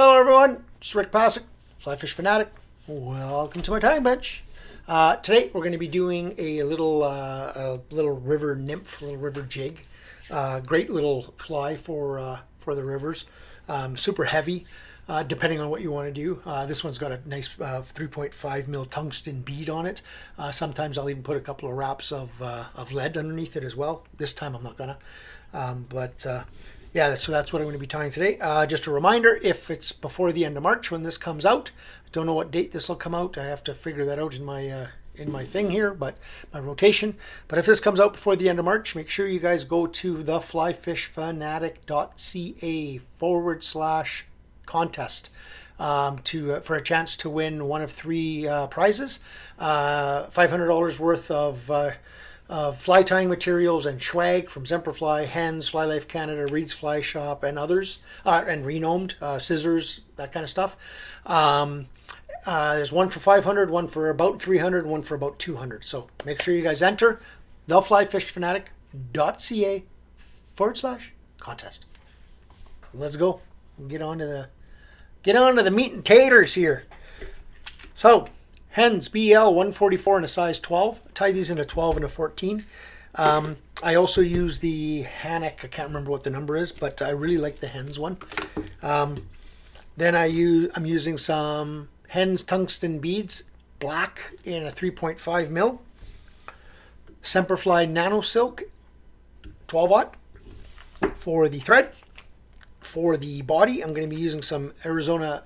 Hello everyone, it's Rick Passek, FlyFish Fanatic. Welcome to my tying bench. Today we're going to be doing a little river nymph, little river jig. Great little fly for the rivers. Super heavy, depending on what you want to do. This one's got a nice 3.5 mil tungsten bead on it. Sometimes I'll even put a couple of wraps of lead underneath it as well. This time I'm not gonna, yeah, so that's what I'm going to be tying today. Just a reminder, if it's before the end of March when this comes out, I don't know what date this will come out. I have to figure that out in my thing here, but my rotation. But if this comes out before the end of March, make sure you guys go to the flyfishfanatic.ca/contest for a chance to win one of three prizes. $500 worth of fly tying materials and swag from Semperfli, Hends, Fly Life Canada, Reed's Fly Shop, and others, and Renomed Scissors, that kind of stuff. There's one for 500, one for about 300, one for about 200. So make sure you guys enter theflyfishfanatic.ca/contest. Let's go. Get on to the meat and taters here. So Hends BL 144 in a size 12. I tie these in a 12 and a 14. I also use the Hackle. I can't remember what the number is, but I really like the Hens one. Then I'm using some Hens tungsten beads, black in a 3.5 mil. Semperfli Nanosilk 12-aught for the thread. For the body, I'm going to be using some Arizona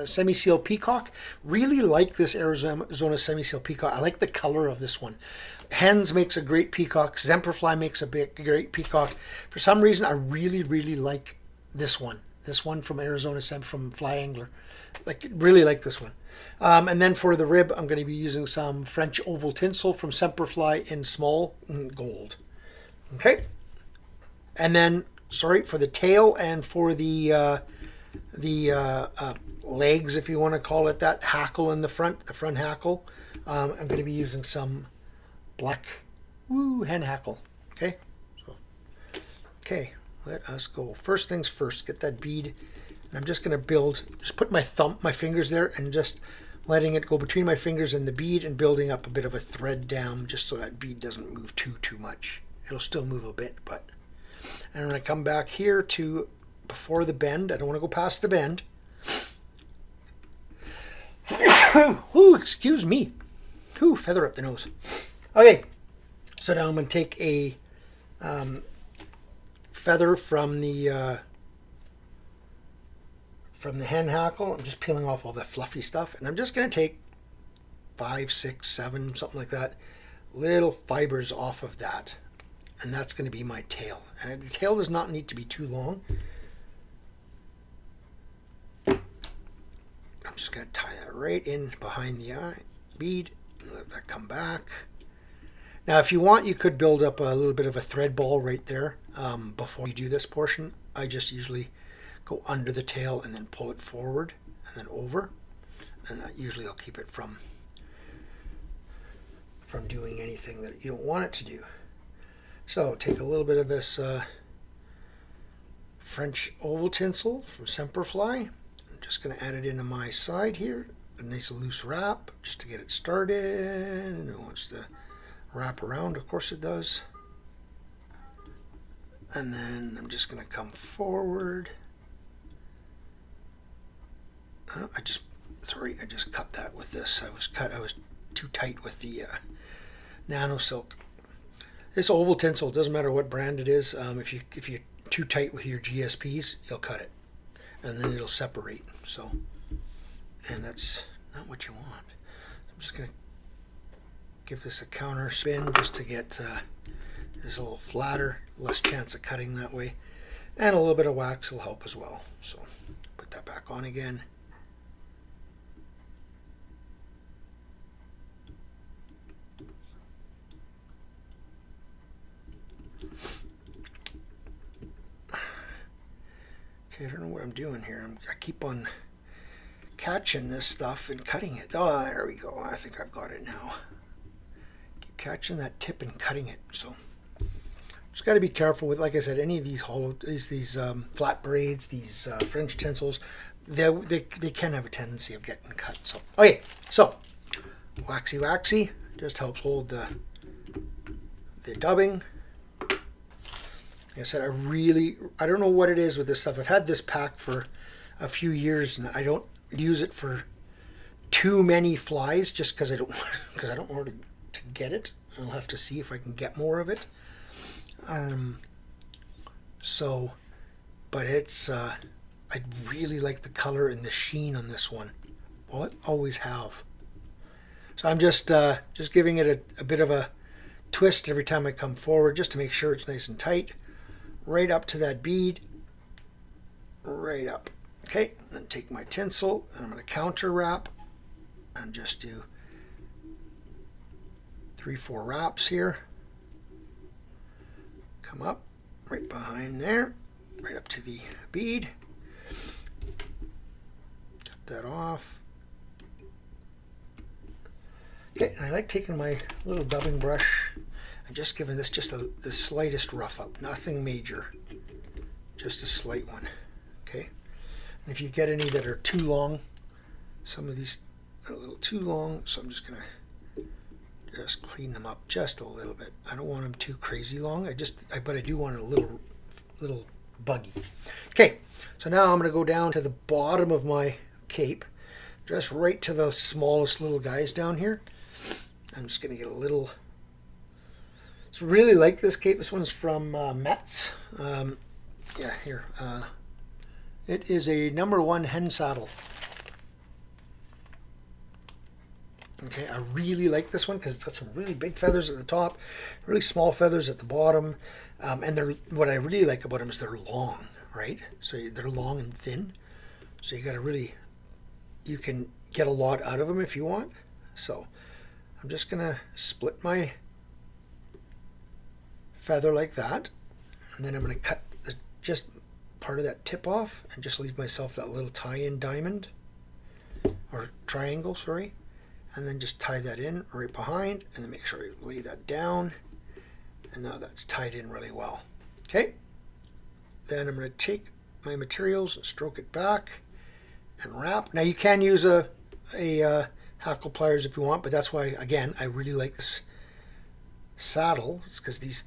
semi-seal Peacock. Really like this Arizona semi-seal Peacock. I like the color of this one. Hens makes a great Peacock. Semperfli makes a great Peacock. For some reason, I really like this one. This one from Arizona, from Fly Angler. Really like this one. And then for the rib, I'm going to be using some French oval tinsel from Semperfli in small gold. Okay. And then, sorry, for the tail and for the legs, if you want to call it that, hackle in the front hackle, I'm going to be using some Black Hen hackle. Okay, so let us go. First things first, get that bead, and I'm just going to just put my fingers there and just letting it go between my fingers and the bead and building up a bit of a thread down, just so that bead doesn't move too much. It'll still move a bit, but and I'm going to come back here to before the bend. I don't want to go past the bend. Ooh, excuse me. Ooh, feather up the nose. Okay, so now I'm going to take a feather from the hen hackle. I'm just peeling off all that fluffy stuff, and I'm just going to take 5, 6, 7, something like that, little fibers off of that, and that's going to be my tail. And the tail does not need to be too long. I'm just going to tie that right in behind the eye bead and let that come back. Now, if you want, you could build up a little bit of a thread ball right there before you do this portion. I just usually go under the tail and then pull it forward and then over, and that usually will keep it from doing anything that you don't want it to do. So take a little bit of this French oval tinsel from Semperfli. Just going to add it into my side here, a nice loose wrap just to get it started. And it wants to wrap around, of course it does. And then I'm just going to come forward. I just cut that with this. I was too tight with the Nanosilk. This oval tinsel, doesn't matter what brand it is. If you're too tight with your GSPs, you'll cut it, and then it'll separate. So, and that's not what you want. I'm just going to give this a counter spin just to get this a little flatter, less chance of cutting that way, and a little bit of wax will help as well. So put that back on again. Okay, I don't know what I'm doing here. I keep on catching this stuff and cutting it. Oh, there we go. I think I've got it now. Keep catching that tip and cutting it. So Just got to be careful with, like I said, any of these these flat braids, these French tinsels. They can have a tendency of getting cut. So okay, so waxy just helps hold the dubbing. Like I said, I don't know what it is with this stuff. I've had this pack for a few years and I don't use it for too many flies just because I don't want to get it. I'll have to see if I can get more of it. But it's I really like the color and the sheen on this one. Well, I always have. So I'm just giving it a bit of a twist every time I come forward just to make sure it's nice and tight. Right up to that bead. Right up. Okay, then take my tinsel and I'm going to counter wrap and just do 3-4 wraps here. Come up right behind there, right up to the bead. Cut that off. Okay, and I like taking my little dubbing brush and just giving this just the slightest rough up, nothing major, just a slight one. Okay, and if you get any that are too long, some of these are a little too long, so I'm just gonna just clean them up just a little bit. I don't want them too crazy long. But I do want it a little buggy. Okay, so now I'm gonna go down to the bottom of my cape, just right to the smallest little guys down here. I'm just gonna get a little. It's really like this cape. This one's from Metz. Yeah, here. It is a #1 hen saddle. Okay, I really like this one because it's got some really big feathers at the top, really small feathers at the bottom, and what I really like about them is they're long, right? So they're long and thin, so you can get a lot out of them if you want. So I'm just gonna split my feather like that, and then I'm gonna cut just part of that tip off and just leave myself that little tie-in diamond or triangle, sorry. And then just tie that in right behind and then make sure you lay that down. And now that's tied in really well. Okay. Then I'm going to take my materials and stroke it back and wrap. Now you can use a hackle pliers if you want, but that's why, again, I really like this saddle. It's because these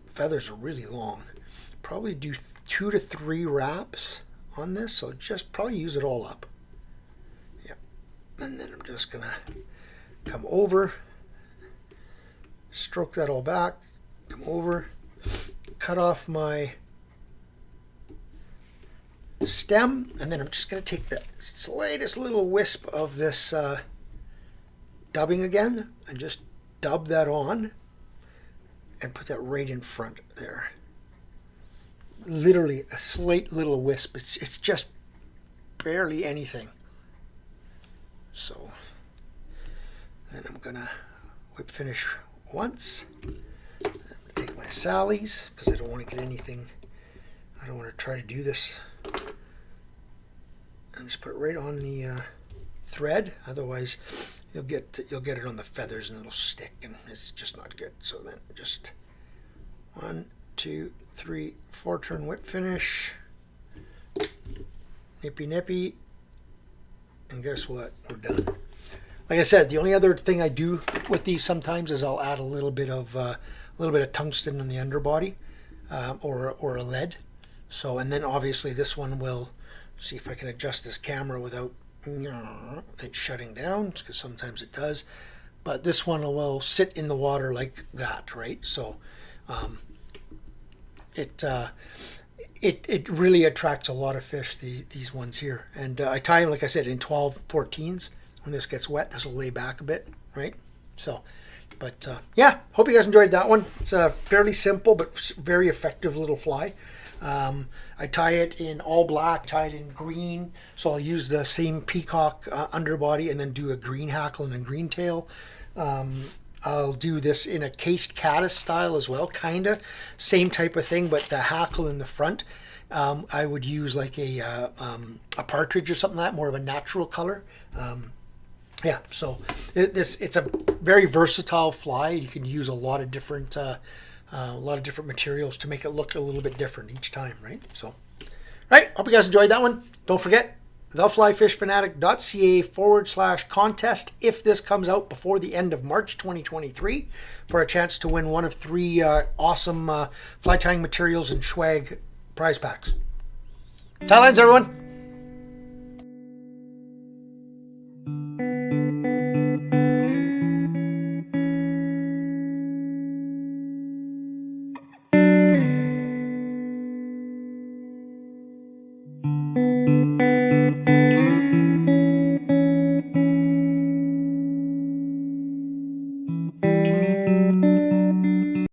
feathers are really long. Probably do 2 to 3 wraps on this, so just probably use it all up. And then I'm just gonna come over, stroke that all back, come over, cut off my stem, and then I'm just gonna take the slightest little wisp of this dubbing again and just dub that on and put that right in front there. Literally a slight little wisp. It's just barely anything. So then I'm gonna whip finish once. I'm gonna take my sallies because I don't want to get anything. I don't want to try to do this and just put it right on the thread. Otherwise, you'll get it on the feathers and it'll stick, and it's just not good. So then just 1, 2, 3, 4 turn whip finish. Nippy nippy. And guess what? We're done. Like I said, the only other thing I do with these sometimes is I'll add a little bit of tungsten in the underbody, or a lead. So, and then obviously this one will see if I can adjust this camera without it shutting down, because sometimes it does. But this one will sit in the water like that, right? So, it really attracts a lot of fish, these ones here. And I tie them, like I said, in 12-14s. When this gets wet, this will lay back a bit, right? So, but yeah, hope you guys enjoyed that one. It's a fairly simple but very effective little fly. I tie it in all black, tie it in green. So I'll use the same Peacock underbody and then do a green hackle and a green tail. I'll do this in a cased caddis style as well, kind of same type of thing, but the hackle in the front, I would use like a partridge or something like that, more of a natural color. Yeah, so it's a very versatile fly. You can use a lot of different a lot of different materials to make it look a little bit different each time, right? So, right, hope you guys enjoyed that one. Don't forget, theflyfishfanatic.ca/contest if this comes out before the end of March 2023 for a chance to win one of 3 awesome fly tying materials and swag prize packs. Tie lines, everyone.